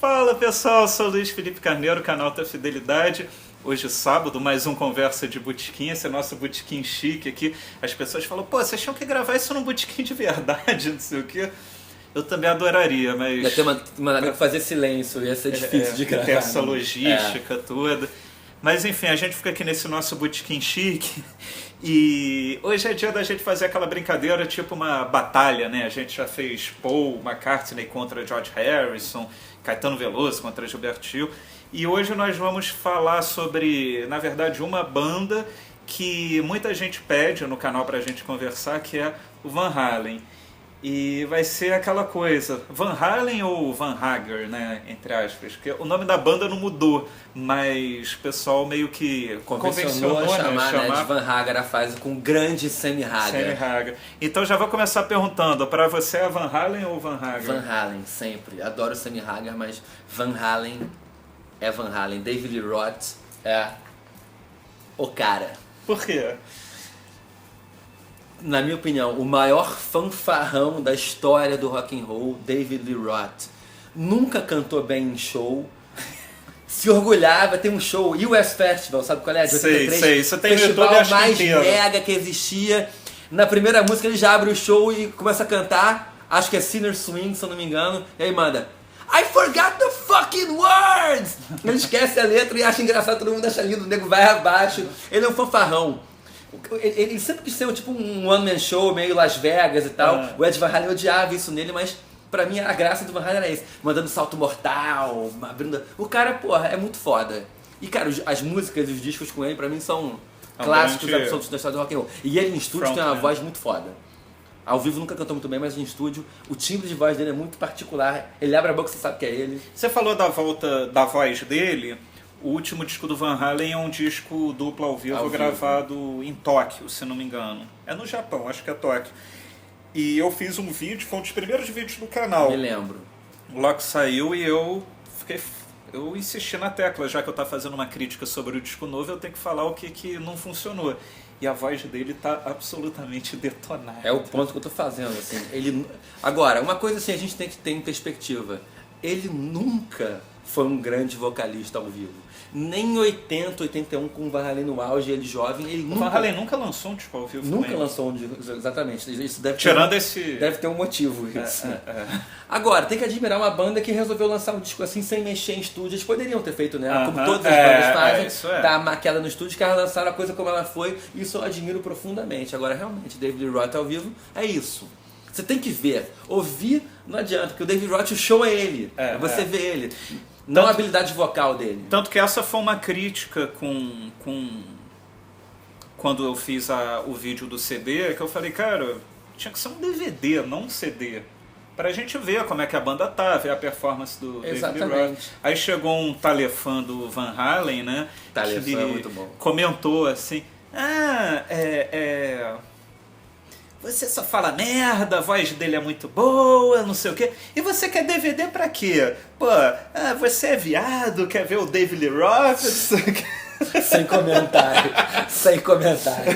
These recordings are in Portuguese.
Fala pessoal, sou o Luiz Felipe Carneiro, canal da Fidelidade. Hoje sábado, mais um Conversa de Botequim, esse é nosso botequim chique aqui. As pessoas falam, pô, vocês tinham que gravar isso num botequim de verdade, não sei o quê. Eu também adoraria, mas... Ia ter uma fazer silêncio, ia ser difícil de gravar. Ter essa logística toda. Mas enfim, a gente fica aqui nesse nosso botequim chique e hoje é dia da gente fazer aquela brincadeira tipo uma batalha, né? A gente já fez Paul McCartney contra George Harrison, Caetano Veloso contra Gilberto Gil, e hoje nós vamos falar sobre, na verdade, uma banda que muita gente pede no canal pra gente conversar, que é o Van Halen. E vai ser aquela coisa, Van Halen ou Van Hager, né, entre aspas, porque o nome da banda não mudou, mas o pessoal meio que convencionou a chamar, né, de Van Hager a fase com o grande Sammy Hagar. Sammy Hagar. Então já vou começar perguntando, pra você é Van Halen ou Van Hager? Van Halen, sempre. Adoro Sammy Hagar, mas Van Halen é Van Halen. David Lee Roth é o cara. Por quê? Na minha opinião, o maior fanfarrão da história do rock and roll, David Lee Roth. Nunca cantou bem em show. Se orgulhava, tem um show, US Festival, sabe qual é? De 83, sei, isso tem no festival YouTube, mais inteiro. mega que existia. Na primeira música ele já abre o show e começa a cantar, acho que é Sinner Swing, se eu não me engano, e aí manda I forgot the fucking words! Ele esquece a letra e acha engraçado, todo mundo acha lindo, o nego vai abaixo. Ele é um fanfarrão. Ele sempre quis ser tipo um one-man show, meio Las Vegas e tal. O Ed Van Halen odiava isso nele, mas pra mim a graça do Van Halen era isso. Mandando salto mortal, abrindo... O cara, porra, é muito foda. E cara, as músicas e os discos com ele pra mim são clássicos absolutos da história do rock and roll. E ele em estúdio tem uma voz muito foda. Ao vivo nunca cantou muito bem, mas em estúdio o timbre de voz dele é muito particular. Ele abre a boca e você sabe que é ele. Você falou da volta da voz dele. O último disco do Van Halen é um disco duplo ao vivo gravado em Tóquio, se não me engano. É no Japão, acho que é Tóquio. E eu fiz um vídeo, foi um dos primeiros vídeos do canal. Me lembro. Logo saiu e eu insisti na tecla, já que eu estava fazendo uma crítica sobre o disco novo, eu tenho que falar o que não funcionou. E a voz dele tá absolutamente detonada. É o ponto que eu tô fazendo, assim. Agora, uma coisa assim, a gente tem que ter em perspectiva. Ele nunca foi um grande vocalista ao vivo. Nem em 80, 81, com o Van Halen no auge, ele jovem, ele nunca... O Van Halen nunca lançou um disco ao vivo Nunca também. lançou um disco, exatamente. Isso deve Tirando deve ter um motivo, isso. Agora, tem que admirar uma banda que resolveu lançar um disco assim, sem mexer em estúdio. Eles poderiam ter feito, né? Como todas as bandas fazem, dar a maquela no estúdio, que elas lançaram a coisa como ela foi. Isso eu admiro profundamente. Agora, realmente, David Lee Roth ao vivo é isso. Você tem que ver. Ouvir não adianta, porque o David Roth, o show é ele. Você vê ele. Não a habilidade vocal dele. Tanto que essa foi uma crítica quando eu fiz o vídeo do CD, que eu falei, cara, tinha que ser um DVD, não um CD. Pra gente ver como é que a banda tá, ver a performance do David Roth. Aí chegou um talefã do Van Halen, né? Talefã é muito bom. Comentou assim, você só fala merda, a voz dele é muito boa, não sei o quê. E você quer DVD pra quê? Pô, você é viado, quer ver o David Lee Roth? Sem comentário. Sem comentário.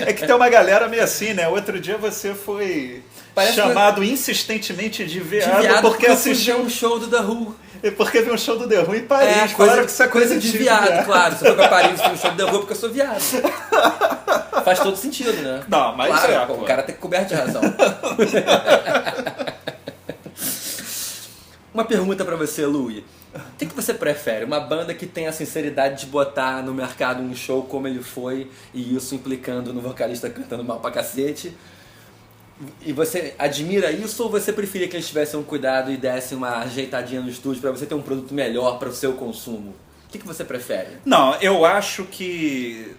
É que tem uma galera meio assim, né? Outro dia você foi chamado insistentemente de viado porque assistiu um show do The Who. Porque viu um show do The Who em Paris. Claro que isso é coisa de viado, claro. Você foi pra Paris e viu um show do The Who porque eu sou viado. Faz todo sentido, né? Não, mas claro, o cara tem que coberto de razão. Uma pergunta pra você, Louie. O que você prefere? Uma banda que tem a sinceridade de botar no mercado um show como ele foi, e isso implicando no vocalista cantando mal pra cacete, e você admira isso, ou você preferia que eles tivessem um cuidado e dessem uma ajeitadinha no estúdio pra você ter um produto melhor para o seu consumo? O que você prefere? Não, eu acho que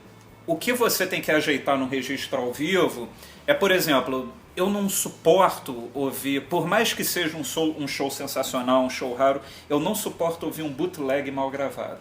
o que você tem que ajeitar no registro ao vivo é, por exemplo, eu não suporto ouvir, por mais que seja um show sensacional, um show raro, eu não suporto ouvir um bootleg mal gravado.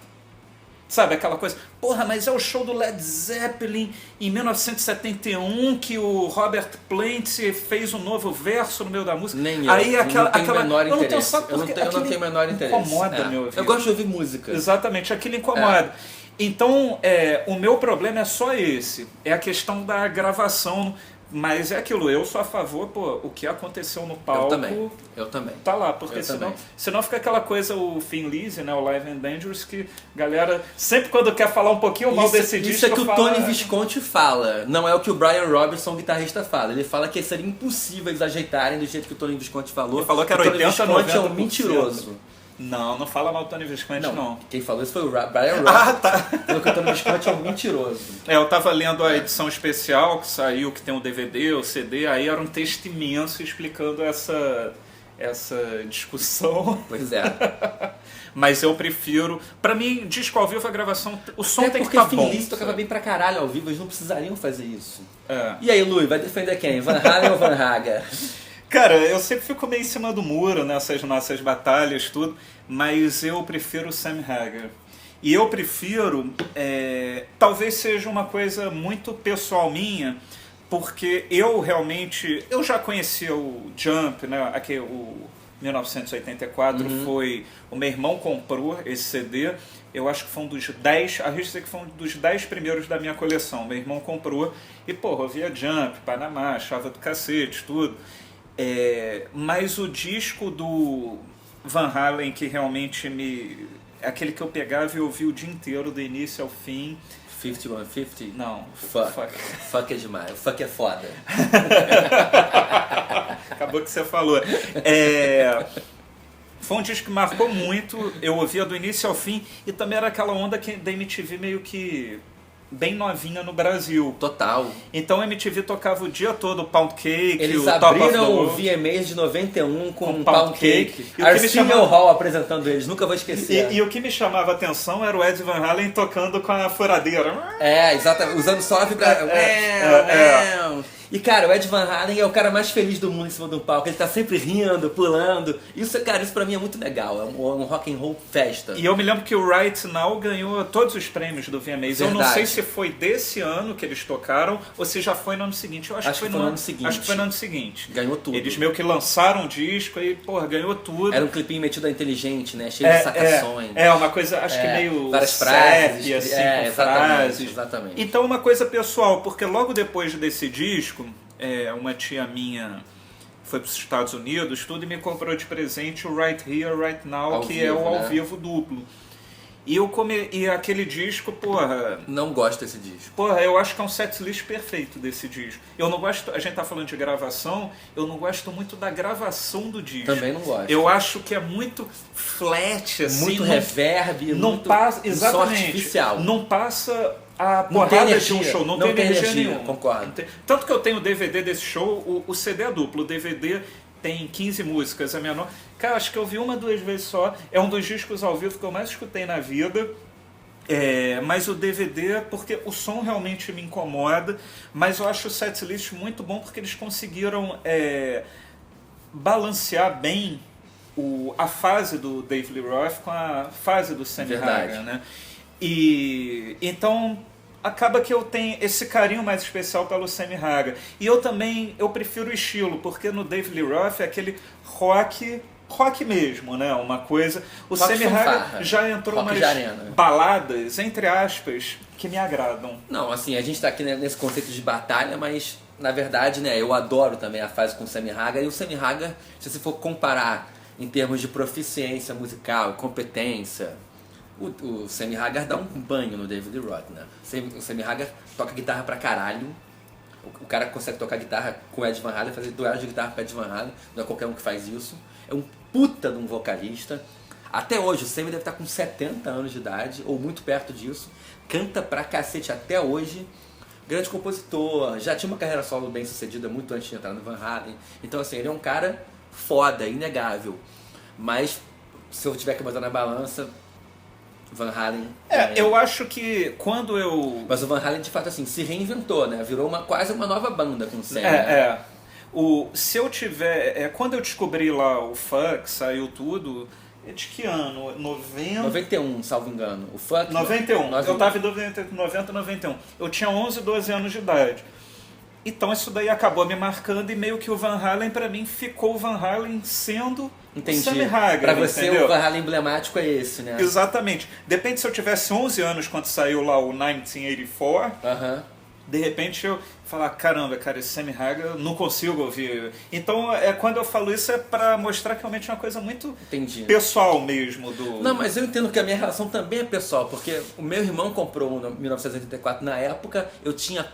Sabe, aquela coisa, porra, mas é o show do Led Zeppelin em 1971 que o Robert Plant fez um novo verso no meio da música. Nem eu. Aí não tenho menor interesse. Eu não tenho menor interesse. Incomoda meu ouvido. Eu gosto de ouvir música. Exatamente, aquilo incomoda. Então, o meu problema é só esse. É a questão da gravação. Mas é aquilo, eu sou a favor, pô, o que aconteceu no palco... Eu também. Tá lá, porque senão fica aquela coisa, o Thin Lizzy, né, o Live and Dangerous, que galera, sempre quando quer falar um pouquinho mal desse disco... Isso é que o Tony Visconti fala, não é o que o Brian Robinson, o guitarrista, fala. Ele fala que seria impossível eles ajeitarem do jeito que o Tony Visconti falou. Ele falou que era 80, 90%. O Tony Visconti é um mentiroso. Não fala mal do Tony Visconti, não. Quem falou isso foi o Brian Robinson. Tá. Falou que o Tony Visconti é um mentiroso. Eu tava lendo a edição especial que saiu, que tem o DVD, o CD, aí era um texto imenso explicando essa discussão. Pois é. Mas eu prefiro... Pra mim, disco ao vivo, a gravação... O som tem que estar estar bom. Porque tocava bem pra caralho ao vivo, eles não precisariam fazer isso. É. E aí, Lui, vai defender quem? Van Halen ou Van Haga? Cara, eu sempre fico meio em cima do muro nessas nossas batalhas, tudo, mas eu prefiro o Sam Hagar. E eu prefiro, talvez seja uma coisa muito pessoal minha, porque eu realmente, eu já conhecia o Jump, né, aqui, o 1984, foi, o meu irmão comprou esse CD, eu acho que foi um dos 10, arrisco dizer que foi um dos 10 primeiros da minha coleção, meu irmão comprou, e porra, eu via Jump, Panamá, achava do cacete, tudo. Mas o disco do Van Halen que realmente aquele que eu pegava e ouvia o dia inteiro, do início ao fim. 5150? Não. Fuck é demais. Fuck é foda. Acabou que você falou. Foi um disco que marcou muito, eu ouvia do início ao fim, e também era aquela onda da MTV meio que bem novinha no Brasil. Total. Então a MTV tocava o dia todo o Pound Cake, eles o Top of the abriram World. o VMAs de 91 com Pound Cake. Arsenio Hall apresentando eles, nunca vou esquecer. E o que me chamava a atenção era o Ed Van Halen tocando com a furadeira. Exatamente, usando só a vibração. E cara, o Ed Van Halen é o cara mais feliz do mundo em cima do palco. Ele tá sempre rindo, pulando. Isso pra mim é muito legal. É um rock and roll festa. E eu me lembro que o Right Now ganhou todos os prêmios do VMAs. Eu não sei se foi desse ano que eles tocaram ou se já foi no ano seguinte. Eu acho que foi no ano seguinte. Acho que foi no ano seguinte. Ganhou tudo. Eles meio que lançaram um disco e, porra, ganhou tudo. Era um clipinho metido a inteligente, né? Cheio de sacações. Uma coisa, acho que meio várias frases, assim, com frases. Exatamente. Então uma coisa pessoal, porque logo depois desse disco, uma tia minha foi para os Estados Unidos, tudo, e me comprou de presente o Right Here, Right Now, ao que vivo, é o ao vivo duplo. E aquele disco, porra... Não gosto desse disco. Porra, eu acho que é um setlist perfeito desse disco. Eu não gosto... A gente tá falando de gravação, eu não gosto muito da gravação do disco. Também não gosto. Eu acho que é muito flat, assim. Muito reverb, não muito passa, exatamente, som artificial. Não passa a porrada de um show. Não tem energia nenhuma. Concordo. Tanto que eu tenho o DVD desse show, o CD é duplo. O DVD... tem 15 músicas, a menor. Cara, acho que eu vi 1 ou 2 vezes só. É um dos discos ao vivo que eu mais escutei na vida. Mas o DVD, porque o som realmente me incomoda, mas eu acho o setlist muito bom porque eles conseguiram balancear bem a fase do Dave Lee Roth com a fase do Sammy Hagar, né? E então acaba que eu tenho esse carinho mais especial pelo Sammy Hagar. E eu prefiro o estilo, porque no Dave Lee Roth é aquele rock mesmo, né? Uma coisa... O Sammy Hagar já entrou umas baladas, entre aspas, que me agradam. Não, assim, a gente tá aqui nesse conceito de batalha, mas na verdade, né, eu adoro também a fase com o Sammy Hagar. E o Sammy Hagar, se você for comparar em termos de proficiência musical, competência... O Sammy Hagar dá um banho no David Lee Roth, né? O Sammy Hagar toca guitarra pra caralho. O cara consegue tocar guitarra com o Ed Van Halen, fazer duelo de guitarra com o Ed Van Halen. Não é qualquer um que faz isso. É um puta de um vocalista. Até hoje, o Sammy deve estar com 70 anos de idade, ou muito perto disso. Canta pra cacete até hoje. Grande compositor. Já tinha uma carreira solo bem sucedida muito antes de entrar no Van Halen. Então, assim, ele é um cara foda, inegável. Mas, se eu tiver que botar na balança... Van Halen... eu acho que quando eu... Mas o Van Halen, de fato, assim, se reinventou, né? Virou quase uma nova banda com o Sam, se eu tiver... quando eu descobri lá o Fuck, saiu tudo... de que ano? 91, salvo engano. O Fuck... 91. Eu tava em 90, 91. Eu tinha 11, 12 anos de idade. Então isso daí acabou me marcando e meio que o Van Halen pra mim ficou o Van Halen sendo o Sammy Hagar. Pra você entendeu? O Van Halen emblemático é esse, né? Exatamente. Depende se eu tivesse 11 anos quando saiu lá o 1984. de repente eu falar, caramba, cara, esse Sammy Hagar eu não consigo ouvir. Então, quando eu falo isso é pra mostrar que realmente é uma coisa muito pessoal mesmo. Não, mas eu entendo que a minha relação também é pessoal, porque o meu irmão comprou em 1984, na época eu tinha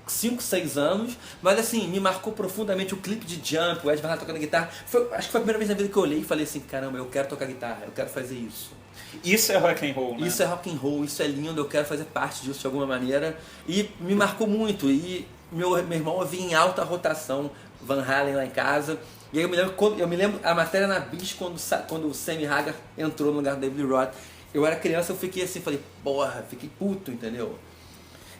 5, 6 anos, mas assim, me marcou profundamente o clipe de Jump, o Ed Van Halen tocando guitarra. Acho que foi a primeira vez na vida que eu olhei e falei assim, caramba, eu quero tocar guitarra, eu quero fazer isso. Isso é rock and roll, né? Isso é rock and roll, isso é lindo, eu quero fazer parte disso de alguma maneira. E me marcou muito. E meu irmão ouvia em alta rotação Van Halen lá em casa. E aí eu me lembro a matéria na Bis quando o Sammy Hagar entrou no lugar do David Lee Roth. Eu era criança, eu fiquei assim, falei, porra, fiquei puto, entendeu?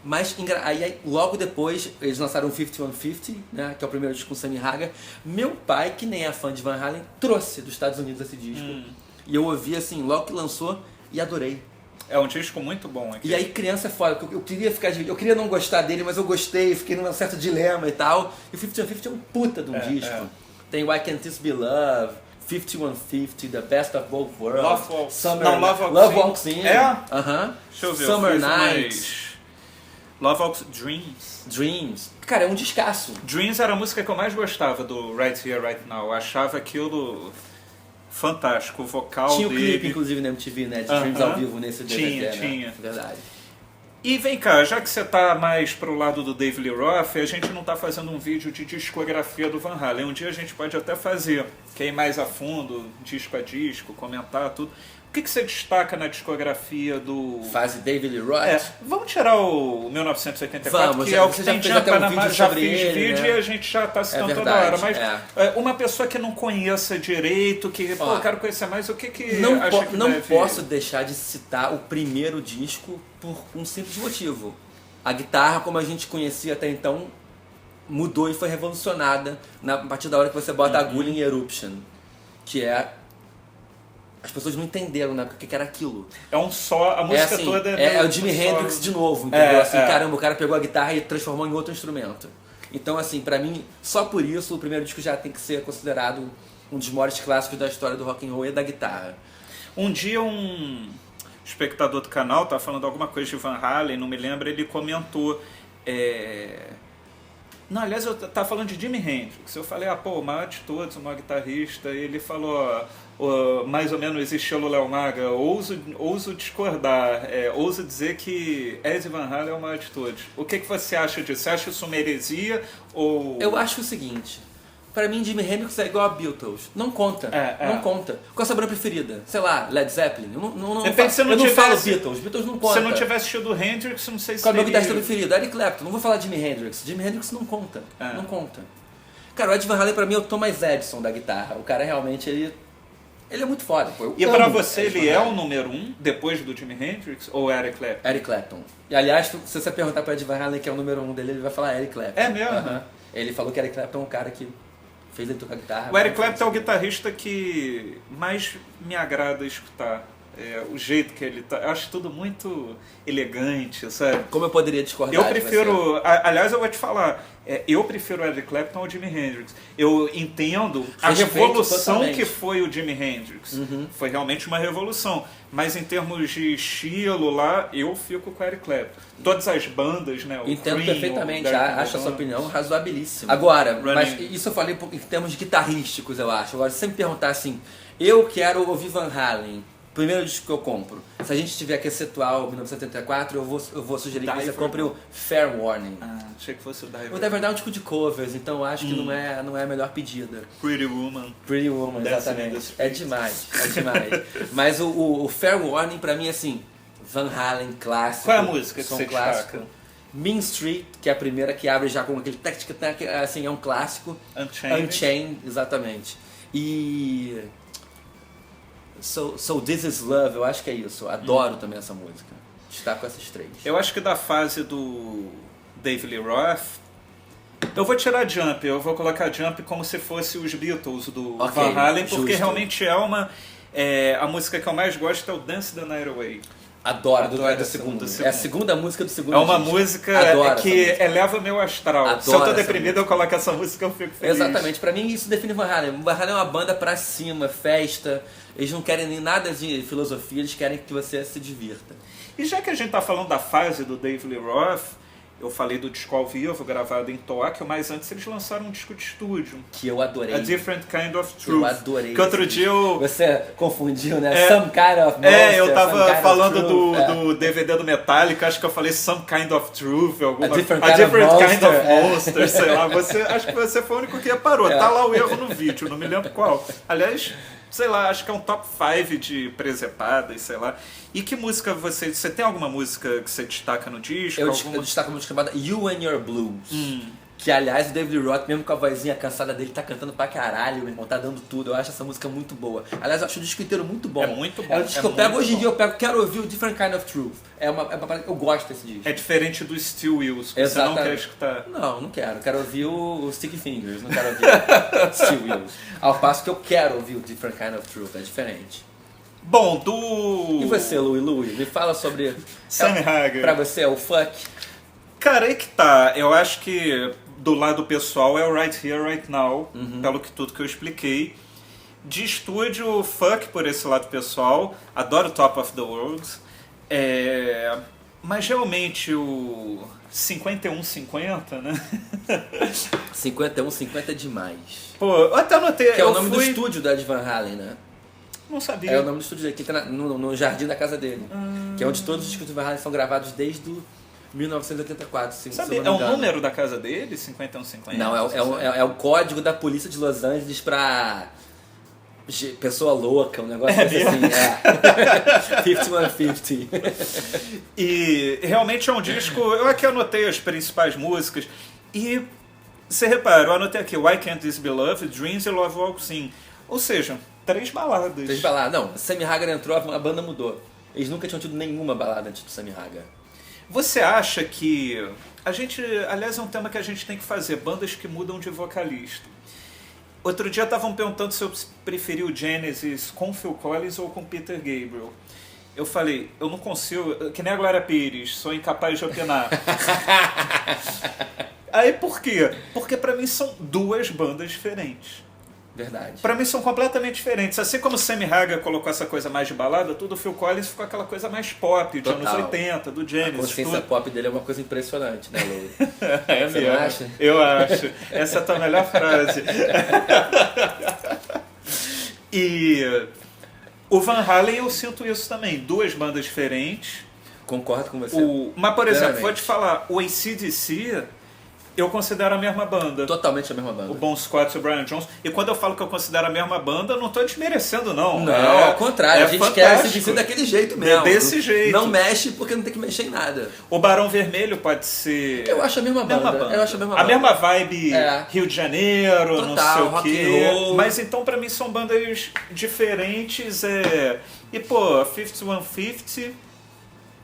Mas aí logo depois eles lançaram o 5150, né, que é o primeiro disco com o Sammy Hagar. Meu pai, que nem é fã de Van Halen, trouxe dos Estados Unidos esse disco. E eu ouvi assim, logo que lançou, e adorei. É um disco muito bom aqui. E aí criança é foda, eu queria não gostar dele, mas eu gostei, fiquei num certo dilema e tal. E o 5150 é um puta de um disco. Tem Why Can't This Be Love, 5150, The Best of Both Worlds, Love Walks In. Deixa eu ver. Summer Nights. Love Walks Dreams. Cara, é um descasso. Dreams era a música que eu mais gostava do Right Here, Right Now. Eu achava aquilo fantástico, o vocal tinha dele. Tinha o clipe, inclusive, na MTV, né? De Dreams ao vivo nesse DVD. Tinha. Né? Verdade. E vem cá, já que você tá mais pro lado do David Lee Roth, a gente não tá fazendo um vídeo de discografia do Van Halen. Um dia a gente pode até fazer, que é ir mais a fundo, disco a disco, comentar tudo. O que você destaca na discografia do... Fase David Lee Roth? Vamos tirar o 1984, que é o que tem já fiz vídeo, né? E a gente já está citando toda hora. Mas uma pessoa que não conheça direito, que eu quero conhecer mais, o que não acha que não posso deixar de citar o primeiro disco por um simples motivo. A guitarra, como a gente conhecia até então, mudou e foi revolucionada a partir da hora que você bota a agulha em Eruption, que é... As pessoas não entenderam na época o que era aquilo. É um só, a música assim, toda é o Jimi Hendrix de novo, entendeu? Caramba, o cara pegou a guitarra e transformou em outro instrumento. Então, assim, pra mim, só por isso o primeiro disco já tem que ser considerado um dos maiores clássicos da história do rock and roll e da guitarra. Um dia um espectador do canal tava falando alguma coisa de Van Halen, não me lembro, ele comentou... Não, aliás, eu tava falando de Jimi Hendrix. Eu falei, o maior de todos, o maior guitarrista. E ele falou, mais ou menos, estilo Léo Maga, ouso discordar, ouso dizer que Ed Van Halen é o maior de todos. O que você acha disso? Você acha isso uma heresia? Ou... Eu acho o seguinte, pra mim Jimi Hendrix é igual a Beatles. Não conta, não conta. Qual a sua banda preferida? Sei lá, Led Zeppelin? Eu não falo Beatles, Beatles não conta. Se eu não tivesse tido Hendrix, não sei se qual é o meu guitarrista preferido? Eric Clapton, não vou falar de Jimi Hendrix. Jimi Hendrix não conta, não conta. Cara, o Ed Van Halen pra mim é o Thomas Edison da guitarra. O cara realmente, ele é muito foda. Pô. E pra você ele é o número 1 depois do Jimi Hendrix ou Eric Clapton? Eric Clapton. E aliás, se você perguntar pro Ed Van Halen que é o número 1 dele, ele vai falar Eric Clapton. É mesmo? Ele falou que Eric Clapton é um cara que fez ele tocar guitarra. O Eric Clapton é o guitarrista que mais me agrada escutar. O jeito que ele tá, eu acho tudo muito elegante, sabe? Como eu poderia discordar? Eu prefiro, aliás, eu vou te falar, eu prefiro o Eric Clapton ao Jimi Hendrix. Eu entendo a revolução totalmente que foi o Jimi Hendrix. Foi realmente uma revolução. Mas em termos de estilo lá, eu fico com o Eric Clapton. Todas as bandas, né? Entendo perfeitamente, acho a sua opinião razoabilíssima. Agora, mas isso eu falei em termos guitarrísticos, eu acho. Agora, se você me perguntar assim, eu quero ouvir Van Halen, primeiro disco que eu compro. Se a gente tiver que excetuar o 1974, eu vou sugerir que você compre o Fair Warning. Achei que fosse o Diver. O Diver é um disco de covers, então eu acho que não é a melhor pedida. Pretty Woman. Pretty Woman, exatamente. É demais. Mas o Fair Warning pra mim, assim, Van Halen clássico. Qual é a música que você clássico? Mean Street, que é a primeira que abre já com aquele tac, assim, é um clássico. Unchained, exatamente. E... So This Is Love, eu acho que é isso. Adoro também essa música. Destaco essas 3. Eu acho que da fase do David Lee Roth, eu vou tirar Jump. Eu vou colocar Jump como se fosse os Beatles do Van Halen, porque realmente a música que eu mais gosto é o Dance the Night Away. Adoro do segundo. É a segunda música do segundo. É uma música que eleva meu astral. Se eu tô deprimido, eu coloco essa música e eu fico feliz. Exatamente. Pra mim, isso define Van Halen. Van Halen é uma banda pra cima, festa. Eles não querem nem nada de filosofia, eles querem que você se divirta. E já que a gente tá falando da fase do David Lee Roth, Eu falei do disco ao vivo, gravado em Tóquio, mas antes eles lançaram um disco de estúdio. Que eu adorei. A Different Kind of Truth. Eu adorei. Que outro dia eu... Você confundiu, né? Some Kind of Monster. Eu tava falando do do DVD do Metallica, acho que eu falei Some Kind of Truth. A Different Kind of Monster, sei lá. Acho que você foi o único que reparou. Tá lá o erro no vídeo, não me lembro qual. Aliás, sei lá, acho que é um top 5 de presepadas, sei lá. E que música você tem alguma música que você destaca no disco? Eu destaco uma música chamada You and Your Blues. Que, aliás, o David Roth, mesmo com a vozinha cansada dele, tá cantando pra caralho, meu irmão, tá dando tudo. Eu acho essa música muito boa. Aliás, eu acho o disco inteiro muito bom. É muito bom. É um disco que eu pego, hoje em dia eu pego, quero ouvir o Different Kind of Truth. É uma parada que eu gosto desse disco. É diferente do Steel Wheels, que Exatamente. você não quer escutar. Não quero. Quero ouvir o Sticky Fingers, não quero ouvir o Steel Wheels. Ao passo que eu quero ouvir o Different Kind of Truth, é diferente. Bom, E você, Louie? Me fala sobre... Sammy Hagar. Pra você é o fuck? Cara, aí que tá. Eu acho que do lado pessoal é o Right Here, Right Now, pelo que tudo que eu expliquei. De estúdio, fuck por esse lado pessoal. Adoro Top of the World. Mas realmente o 51-50, né? 51-50 é demais. Pô, eu até anotei. Que é o nome do estúdio do Ed Van Halen, né? Não sabia. É o nome do estúdio dele, que tá no jardim da casa dele. Que é onde todos os discos do Van Halen são gravados desde 1984. Sabia? É o número da casa dele? 51-50? Não, é o código da polícia de Los Angeles pra pessoa louca, um negócio assim. 5150. E realmente é um disco. Eu aqui anotei as principais músicas. E você repara, eu anotei aqui Why Can't This Be Love, Dreams e Love Walks In. Ou seja, 3 baladas. 3 baladas. Não, Sammy Hagar entrou, a banda mudou. Eles nunca tinham tido nenhuma balada antes do Sammy Hagar. Você acha que... A gente, aliás, é um tema que a gente tem que fazer, bandas que mudam de vocalista. Outro dia estavam perguntando se eu preferia o Genesis com Phil Collins ou com Peter Gabriel. Eu falei, eu não consigo, que nem a Glória Pires, sou incapaz de opinar. Aí por quê? Porque pra mim são 2 bandas diferentes. Verdade. Pra mim são completamente diferentes. Assim como o Sammy Hagar colocou essa coisa mais de balada, tudo o Phil Collins ficou aquela coisa mais pop, de anos 80, do Genesis. A consciência pop dele é uma coisa impressionante, né, Lou? É Você mesmo. não acha? Eu acho. Essa é a tua melhor frase. E o Van Halen eu sinto isso também. 2 bandas diferentes. Concordo com você. Mas, por exemplo, Plenamente. vou te falar, o AC/DC eu considero a mesma banda. Totalmente a mesma banda. O Bon Scott e o Brian Jones. E quando eu falo que eu considero a mesma banda, eu não estou desmerecendo, não. Não, ao contrário. A gente quer esse DC daquele jeito mesmo. Desse jeito. Não mexe porque não tem que mexer em nada. O Barão Vermelho pode ser... Eu acho a mesma banda. Eu acho a mesma banda. A mesma vibe Rio de Janeiro, total, não sei o rock quê. and roll. Mas então pra mim são bandas diferentes. E pô, 5150,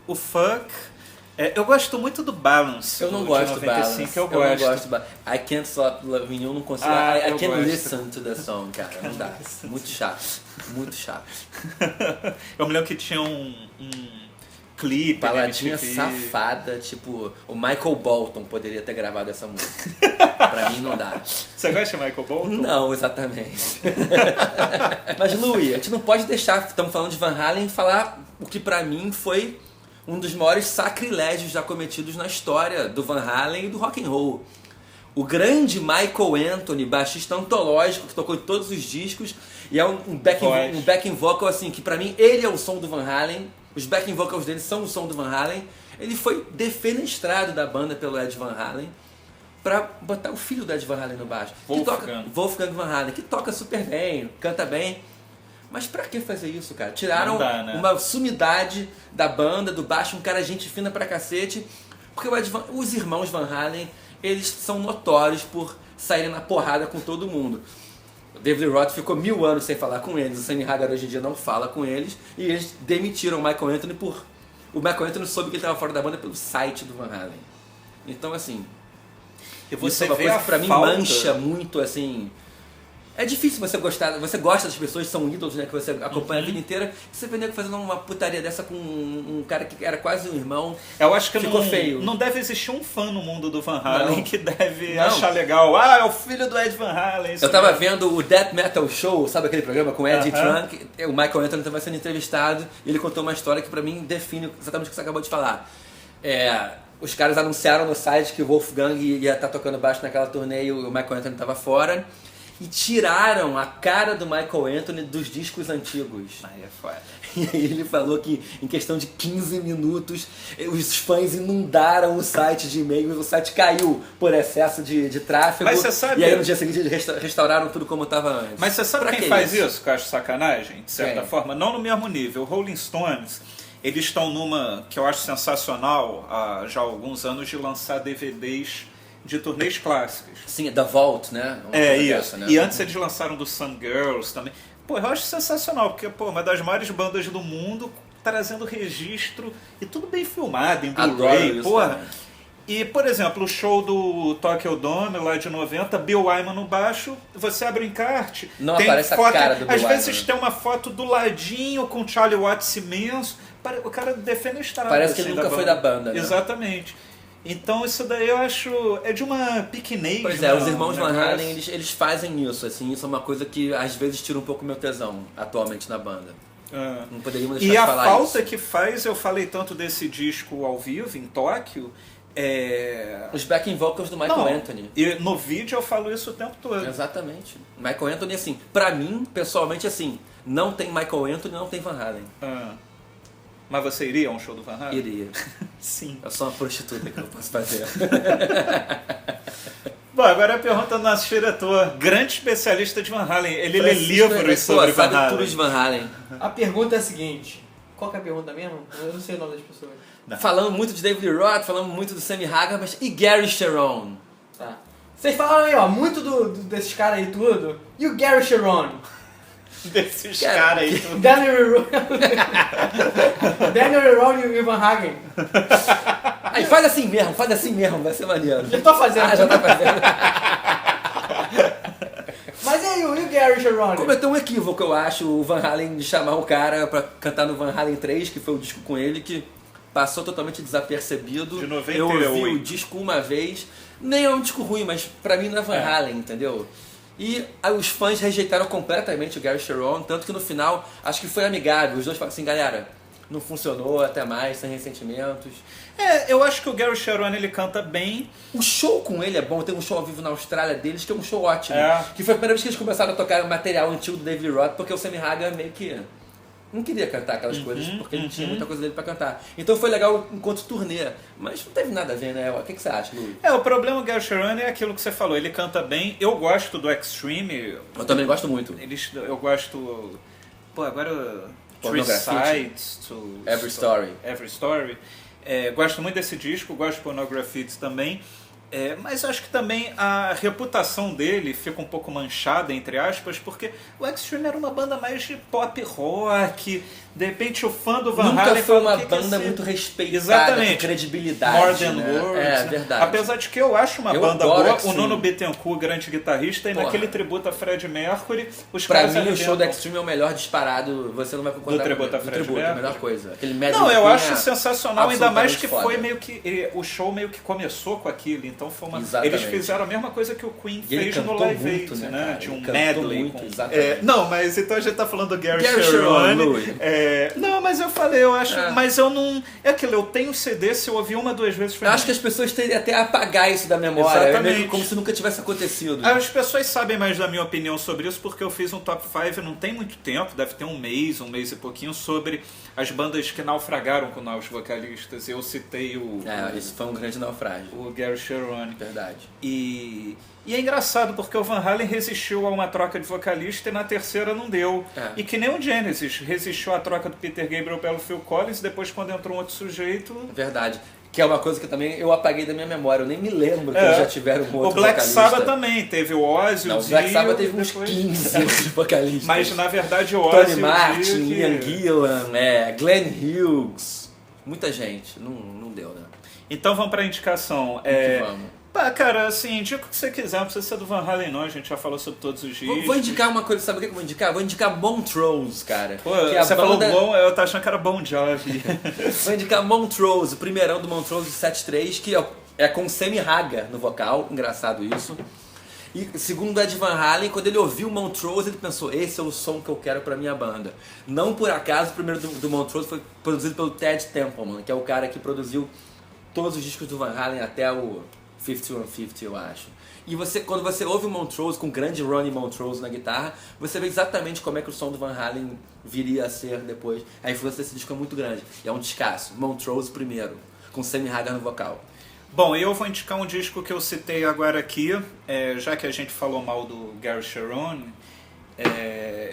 o Fuck... eu gosto muito do Balance. Eu não do gosto do 95, Balance. que eu gosto. não gosto do Balance. I Can't Stop Loving You, não consigo. I can't listen to the song, cara. Não dá. Muito chato. Muito chato. Eu me lembro que tinha um clipe. Baladinha MTV. safada, tipo, o Michael Bolton poderia ter gravado essa música. Pra mim não dá. Você gosta de Michael Bolton? Não, exatamente. Mas, Louie, a gente não pode deixar, estamos falando de Van Halen, falar o que pra mim foi um dos maiores sacrilégios já cometidos na história do Van Halen e do rock and roll. O grande Michael Anthony, baixista antológico, que tocou em todos os discos, e é um backing vocal assim, que pra mim ele é o som do Van Halen, os backing vocals dele são o som do Van Halen. Ele foi defenestrado da banda pelo Ed Van Halen pra botar o filho do Ed Van Halen no baixo. Wolfgang Van Halen, que toca super bem, canta bem. Mas pra que fazer isso, cara? Tiraram uma sumidade da banda, do baixo, um cara gente fina pra cacete. Porque os irmãos Van Halen, eles são notórios por saírem na porrada com todo mundo. O David Roth ficou 1000 anos sem falar com eles. O Sammy Hagar hoje em dia não fala com eles. E eles demitiram o Michael Anthony por... O Michael Anthony soube que ele estava fora da banda pelo site do Van Halen. Então, assim... E você isso é uma vê coisa a que pra mim falta... mancha muito, assim... É difícil você gostar, você gosta das pessoas que são ídolos, né, que você acompanha a vida inteira, e você vê nego fazendo uma putaria dessa com um cara que era quase um irmão. Eu acho que ficou feio. Não deve existir um fã no mundo do Van Halen que deve achar legal. Ah, é o filho do Ed Van Halen. Eu tava vendo o Death Metal Show, sabe aquele programa com Eddie Trunk? O Michael Anthony estava sendo entrevistado e ele contou uma história que pra mim define exatamente o que você acabou de falar. os caras anunciaram no site que o Wolfgang ia estar tocando baixo naquela turnê e o Michael Anthony estava fora. E tiraram a cara do Michael Anthony dos discos antigos. Aí é foda. E aí ele falou que em questão de 15 minutos os fãs inundaram o site de e-mails, o site caiu por excesso de tráfego. Mas você sabe... E aí no dia seguinte eles restauraram tudo como estava antes. Mas você sabe Pra quem que faz isso, que eu acho sacanagem, de certa Quem? forma? Não no mesmo nível. O Rolling Stones, eles estão numa que eu acho sensacional há já alguns anos de lançar DVDs de turnês clássicas. Sim, da Vault, né? Isso. Dessa, né? E antes eles lançaram do Sun Girls também. Pô, eu acho sensacional, porque, pô, uma das maiores bandas do mundo trazendo registro e tudo bem filmado em Blu-ray, porra. Também. E, por exemplo, o show do Tokyo Dome, lá de 90, Bill Wyman no baixo, você abre o encarte, Não tem aparece foto, a cara do Bill às Wyman. vezes tem uma foto do ladinho com Charlie Watts imenso, o cara defenestrado. Parece que assim, ele nunca foi da banda, né? Exatamente. Então isso daí eu acho, é de uma pequenez. Pois é, os irmãos Van Halen, eles fazem isso, assim, isso é uma coisa que às vezes tira um pouco meu tesão atualmente na banda. Não poderíamos deixar e de a falar falta isso. que faz, eu falei tanto desse disco ao vivo em Tóquio, Os backing vocals do Michael Anthony. E no vídeo eu falo isso o tempo todo. Exatamente. Michael Anthony, assim, pra mim, pessoalmente, assim, não tem Michael Anthony, não tem Van Halen. Mas você iria a um show do Van Halen? Iria. Sim. Eu sou uma prostituta que eu posso fazer. Bom, agora a pergunta do nosso diretor, grande especialista de Van Halen. Ele lê livros sobre Van sabe Halen. tudo de Van Halen. A pergunta é a seguinte: qual que é a pergunta mesmo? Eu não sei o nome das pessoas. Não. Falamos muito de David Roth, falamos muito do Sammy Hagar, mas e Gary Sharon? Tá. Vocês falaram aí, ó, muito desses caras aí tudo. E o Gary Sharon? Desses Cara, caras aí. tudo. Daniel Ron e o Van Hagen. Aí faz assim mesmo, vai ser maneiro. Já tô fazendo. Já tá fazendo. Mas e aí, e o Gary Sharon? Cometeu um equívoco, eu acho, o Van Halen de chamar o cara pra cantar no Van Halen 3, que foi o disco com ele, que passou totalmente desapercebido. De 98. Eu ouvi o disco uma vez, nem é um disco ruim, mas pra mim não é Van Halen, entendeu? E aí os fãs rejeitaram completamente o Gary Sharon, tanto que no final, acho que foi amigável, os dois falaram assim, galera, não funcionou, até mais, sem ressentimentos. Eu acho que o Gary Sharon ele canta bem. O show com ele é bom, tem um show ao vivo na Austrália deles, que é um show ótimo. É. Que foi a primeira vez que eles começaram a tocar material antigo do David Roth, porque o Sammy Hagar meio que não queria cantar aquelas coisas, porque ele tinha muita coisa dele pra cantar. Então foi legal enquanto turnê, mas não teve nada a ver, né? O que você acha, Luiz? O problema do Gary Sharon é aquilo que você falou, ele canta bem. Eu gosto do Extreme. Eu também gosto muito. Eu gosto... Pô, agora... Three Pornography. Sides to... Every Story. Every Story. Gosto muito desse disco, gosto de Pornography também. Mas acho que também a reputação dele fica um pouco manchada, entre aspas, porque o Extreme era uma banda mais de pop rock. De repente o fã do Van Nunca Halen foi fala, uma "O que que é banda esse?" muito respeitada, Exatamente. com credibilidade. More Than né? Words. É, verdade. Apesar de que eu acho uma Eu banda adoro boa, o Extreme. Nuno Bittencourt, grande guitarrista, e Porra. naquele tributo a Fred Mercury, os Pra caras mim, o show arrebentam. do Extreme é o melhor disparado. Você não vai concordar Do tributo comigo. a Fred Do tributo, a Mercury? melhor coisa. Aquele medley Não, do eu Queen acho é sensacional, ainda mais que absolutamente foi foda. meio que... O show meio que começou com aquilo, então foi uma... Exatamente. Eles fizeram a mesma coisa que o Queen E ele fez no cantou Live muito, Aid, né, né? cara? Tinha um Ele cantou medley. muito, exatamente. Não, mas então a gente tá falando do Gary Sharon, Sharon. Louis. Não, mas eu falei, eu acho... Mas eu não... É aquilo, eu tenho CD, se eu ouvir uma, duas vezes... foi Eu acho bom. que as pessoas teriam até a apagar isso da memória. É Exatamente. meio que como se nunca tivesse acontecido. As pessoas sabem mais da minha opinião sobre isso porque eu fiz um top 5 não tem muito tempo, deve ter um mês e pouquinho, sobre as bandas que naufragaram com novos vocalistas. Eu citei Isso foi um grande naufrágio. o Gary Sharon. Verdade. E é engraçado porque o Van Halen resistiu a uma troca de vocalista e na terceira não deu. E que nem o Genesis resistiu à troca do Peter Gabriel pelo Phil Collins, depois quando entrou um outro sujeito... Verdade. Que é uma coisa que também eu apaguei da minha memória. Eu nem me lembro que eles já tiveram um outro O Black vocalista. Sabbath também, teve o Ozzy, Não, o o Black Dio, Sabbath teve uns depois- 15 outros vocalistas. Mas na verdade o Tony Ozzy, o Martin, Dio que- Ian Gillan, Glenn Hughes. Muita gente. Não deu, né? Então vamos pra indicação. Vamos. Pá, cara, assim, indica o que você quiser, não precisa ser do Van Halen não, a gente já falou sobre todos os discos. Vou indicar uma coisa, sabe o que eu vou indicar? Vou indicar Montrose, cara. Pô, que é a você banda... falou bom, eu tava achando que era Bon Jovi. Vou indicar Montrose, o primeirão do Montrose 7.3, que é com Sammy Hagar no vocal, engraçado isso. E segundo Ed Van Halen, quando ele ouviu Montrose, ele pensou, esse é o som que eu quero pra minha banda. Não por acaso, o primeiro do Montrose foi produzido pelo Ted Templeman, que é o cara que produziu todos os discos do Van Halen até o 5150, eu acho. E quando você ouve o Montrose com o grande Ronnie Montrose na guitarra, você vê exatamente como é que o som do Van Halen viria a ser depois. A influência desse disco é muito grande. E é um descasso. Montrose primeiro, com Sammy Hagar no vocal. Bom, eu vou indicar um disco que eu citei agora aqui, já que a gente falou mal do Gary Cherone,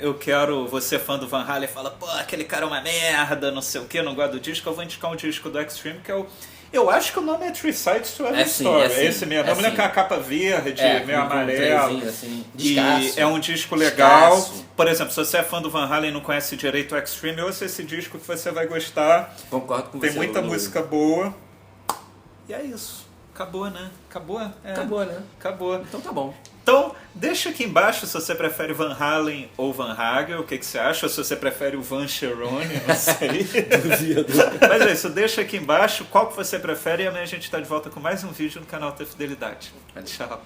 eu quero, você fã do Van Halen, fala, pô, aquele cara é uma merda, não sei o que, não gosto do disco, eu vou indicar um disco do Extreme, que é o... Eu acho que o nome é Three Sides to Every Story, é esse mesmo. Eu me lembro que é a capa verde, meio amarelo. Assim, e é um disco legal. Por exemplo, se você é fã do Van Halen e não conhece direito o Extreme, ouça esse disco que você vai gostar. Concordo com você. Tem muita música boa. E é isso. Acabou, né? Acabou? Acabou, né? Acabou. Então tá bom. Então, deixa aqui embaixo se você prefere Van Halen ou Van Hagel, o que você acha, ou se você prefere o Van Cherone, não sei. Duvido. Mas é isso, deixa aqui embaixo qual que você prefere e amanhã a gente está de volta com mais um vídeo no canal da Fidelidade. Tchau.